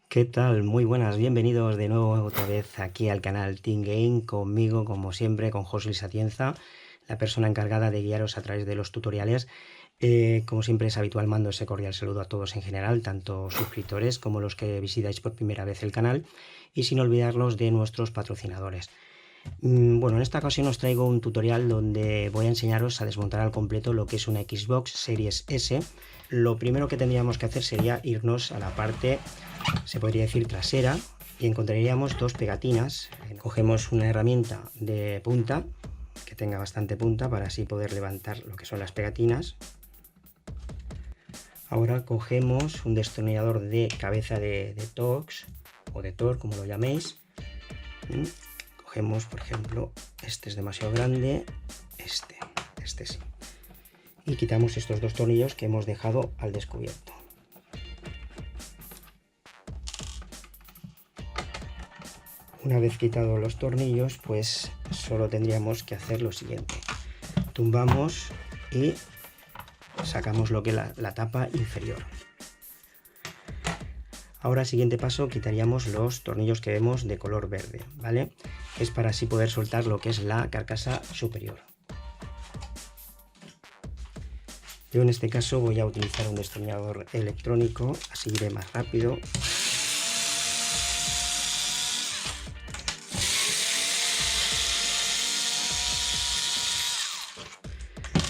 ¿Qué tal? Muy buenas, bienvenidos de nuevo otra vez aquí al canal Team Game, conmigo como siempre, con José Luis Atienza, la persona encargada de guiaros a través de los tutoriales. Como siempre es habitual, mando ese cordial saludo a todos en general, tanto suscriptores como los que visitáis por primera vez el canal, y sin olvidarlos de nuestros patrocinadores. Bueno, en esta ocasión os traigo un tutorial donde voy a enseñaros a desmontar al completo lo que es una Xbox Series S. Lo primero que tendríamos que hacer sería irnos a la parte, se podría decir, trasera, y encontraríamos dos pegatinas. Cogemos una herramienta de punta que tenga bastante punta para así poder levantar lo que son las pegatinas. Ahora cogemos un destornillador de cabeza de Torx o de Torx, como lo llaméis. Cogemos, por ejemplo, este es demasiado grande, este sí, y quitamos estos dos tornillos que hemos dejado al descubierto. Una vez quitados los tornillos, pues solo tendríamos que hacer lo siguiente: tumbamos y sacamos lo que es la tapa inferior. Ahora, siguiente paso, quitaríamos los tornillos que vemos de color verde, ¿vale? Es para así poder soltar lo que es la carcasa superior. Yo en este caso voy a utilizar un destornillador electrónico, así iré más rápido.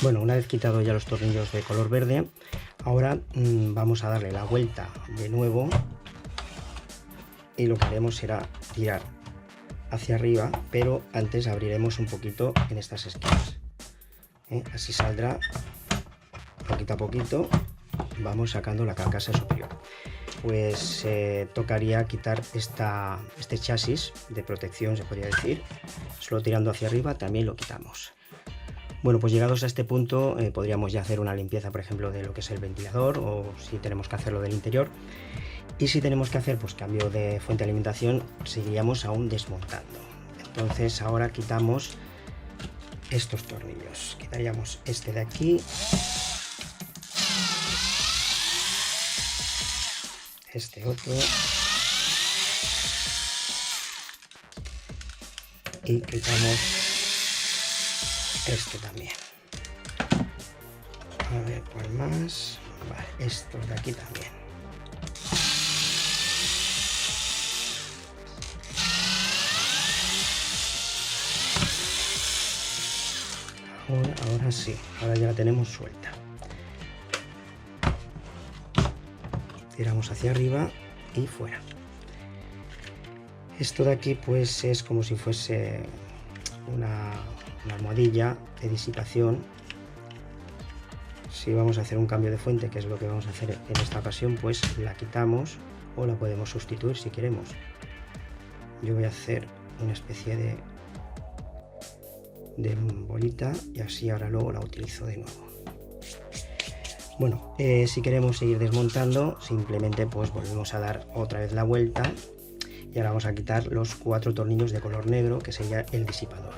Bueno, una vez quitado ya los tornillos de color verde, ahora vamos a darle la vuelta de nuevo, y lo que haremos será tirar hacia arriba, pero antes abriremos un poquito en estas esquinas. Así saldrá poquito a poquito, vamos sacando la carcasa superior. Pues tocaría quitar este chasis de protección, se podría decir. Solo tirando hacia arriba también lo quitamos. Bueno, pues llegados a este punto podríamos ya hacer una limpieza, por ejemplo, de lo que es el ventilador, o si tenemos que hacerlo del interior. Y si tenemos que hacer pues cambio de fuente de alimentación, seguiríamos aún desmontando. Entonces ahora quitamos estos tornillos. Quitaríamos este de aquí, este otro, y quitamos este también. A ver, ¿cuál más? Vale, estos de aquí también. Ahora sí, ahora ya la tenemos suelta. Tiramos hacia arriba y fuera. Esto de aquí pues es como si fuese una almohadilla de disipación. Si vamos a hacer un cambio de fuente, que es lo que vamos a hacer en esta ocasión, pues la quitamos o la podemos sustituir si queremos. Yo voy a hacer una especie de bolita, y así ahora luego la utilizo de nuevo. Bueno, si queremos seguir desmontando, simplemente pues volvemos a dar otra vez la vuelta, y ahora vamos a quitar los 4 tornillos de color negro, que sería el disipador.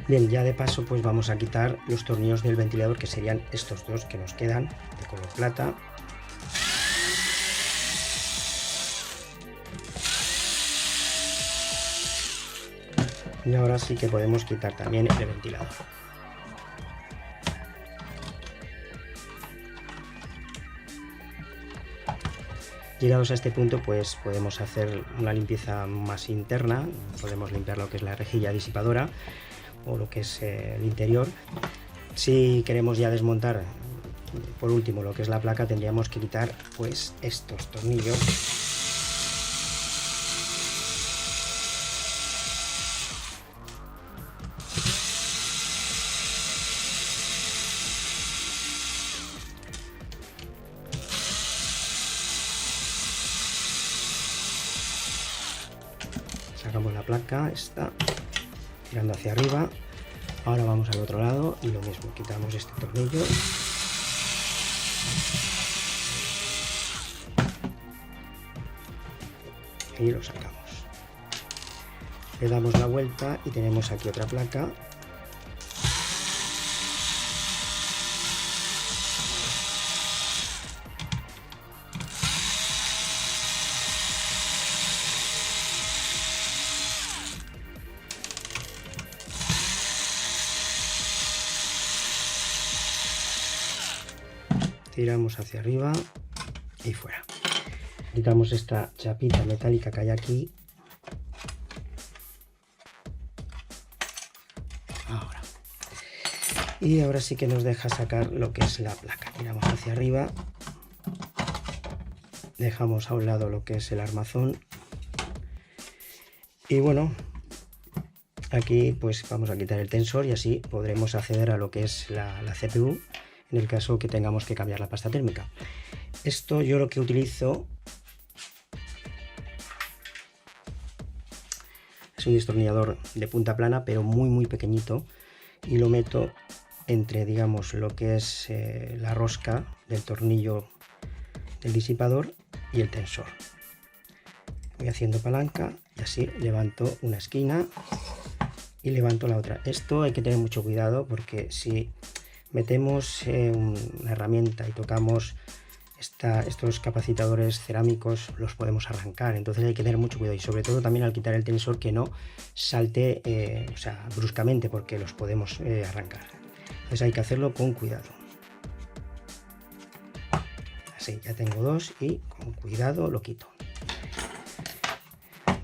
Bien, ya de paso pues vamos a quitar los tornillos del ventilador, que serían estos dos que nos quedan de color plata. Y ahora sí que podemos quitar también el ventilador. Llegados a este punto pues podemos hacer una limpieza más interna, podemos limpiar lo que es la rejilla disipadora o lo que es el interior. Si queremos ya desmontar por último lo que es la placa, tendríamos que quitar pues estos tornillos. Sacamos la placa, esta, tirando hacia arriba. Ahora vamos al otro lado y lo mismo, quitamos este tornillo y lo sacamos. Le damos la vuelta y tenemos aquí otra placa. Tiramos hacia arriba y fuera. Quitamos esta chapita metálica que hay aquí. Ahora. Y ahora sí que nos deja sacar lo que es la placa. Tiramos hacia arriba. Dejamos a un lado lo que es el armazón. Y bueno, aquí pues vamos a quitar el tensor y así podremos acceder a lo que es la CPU en el caso que tengamos que cambiar la pasta térmica. Esto yo lo que utilizo es un destornillador de punta plana, pero muy pequeñito, y lo meto entre, digamos, lo que es la rosca del tornillo del disipador y el tensor. Voy haciendo palanca y así levanto una esquina y levanto la otra. Esto hay que tener mucho cuidado porque si metemos una herramienta y tocamos estos capacitadores cerámicos, los podemos arrancar. Entonces hay que tener mucho cuidado y sobre todo también al quitar el tensor que no salte o sea, bruscamente, porque los podemos arrancar. Entonces hay que hacerlo con cuidado. Así, ya tengo dos y con cuidado lo quito.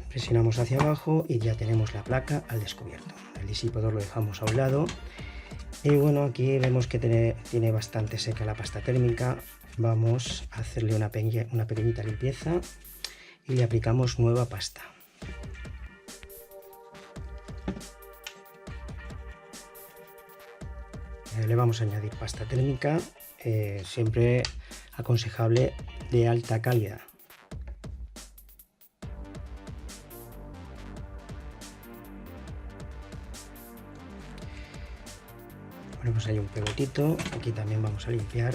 Presionamos hacia abajo y ya tenemos la placa al descubierto. El disipador lo dejamos a un lado. Y bueno, aquí vemos que tiene bastante seca la pasta térmica. Vamos a hacerle una pequeñita limpieza y le aplicamos nueva pasta. Le vamos a añadir pasta térmica, siempre aconsejable de alta calidad. Ponemos ahí un pegotito, aquí también vamos a limpiar.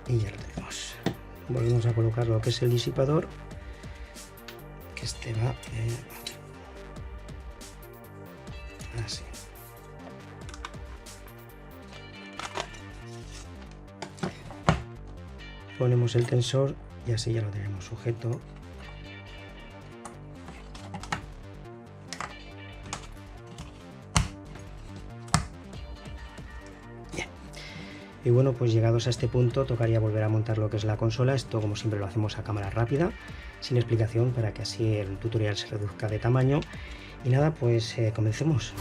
Y ya lo tenemos. Volvemos a colocar lo que es el disipador, que este va así. Ponemos el tensor y así ya lo tenemos sujeto. Bien. Y bueno, pues llegados a este punto tocaría volver a montar lo que es la consola. Esto como siempre lo hacemos a cámara rápida, sin explicación, para que así el tutorial se reduzca de tamaño. Y nada, pues comencemos.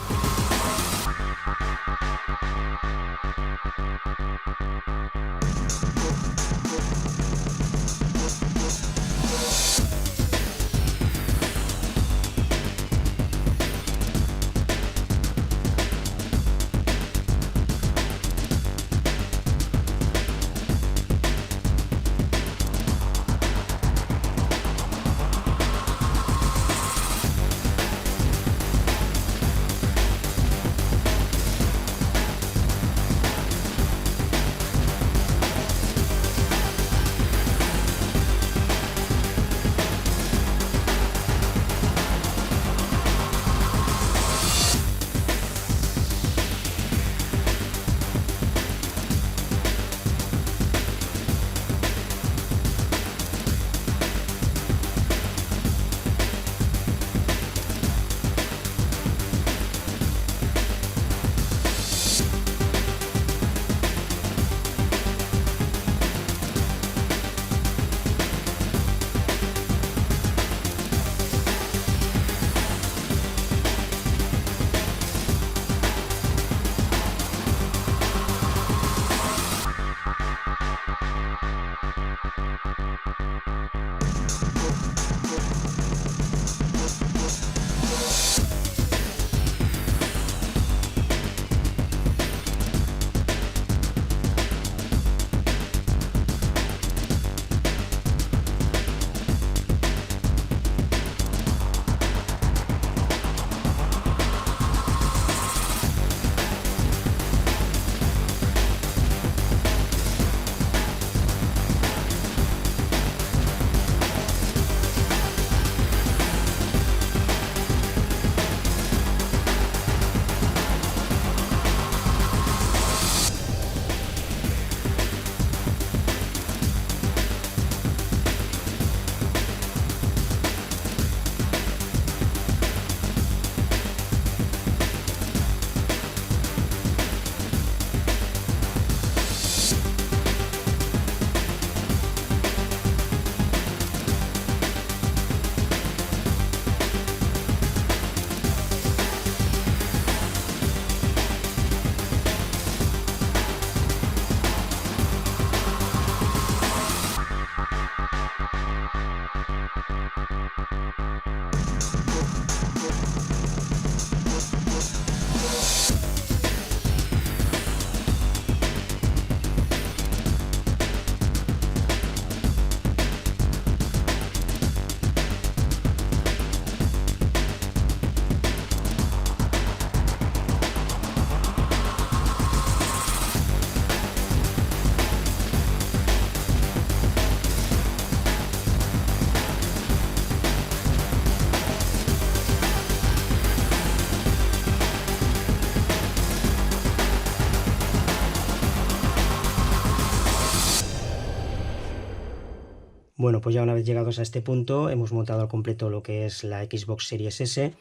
Bueno, pues ya una vez llegados a este punto, hemos montado al completo lo que es la Xbox Series S.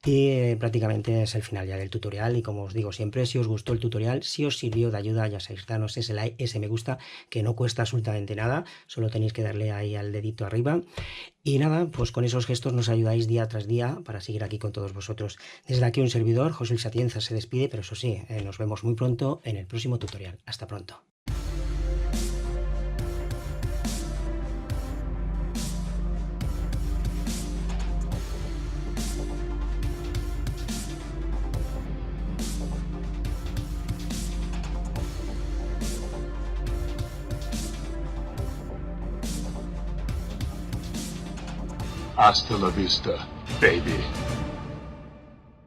Y prácticamente es el final ya del tutorial. Y como os digo siempre, si os gustó el tutorial, si os sirvió de ayuda, ya sabéis, danos ese like, ese me gusta, que no cuesta absolutamente nada, solo tenéis que darle ahí al dedito arriba. Y nada, pues con esos gestos nos ayudáis día tras día para seguir aquí con todos vosotros. Desde aquí un servidor, José Luis Atienza, se despide, pero eso sí, nos vemos muy pronto en el próximo tutorial. Hasta pronto. Hasta la vista, baby.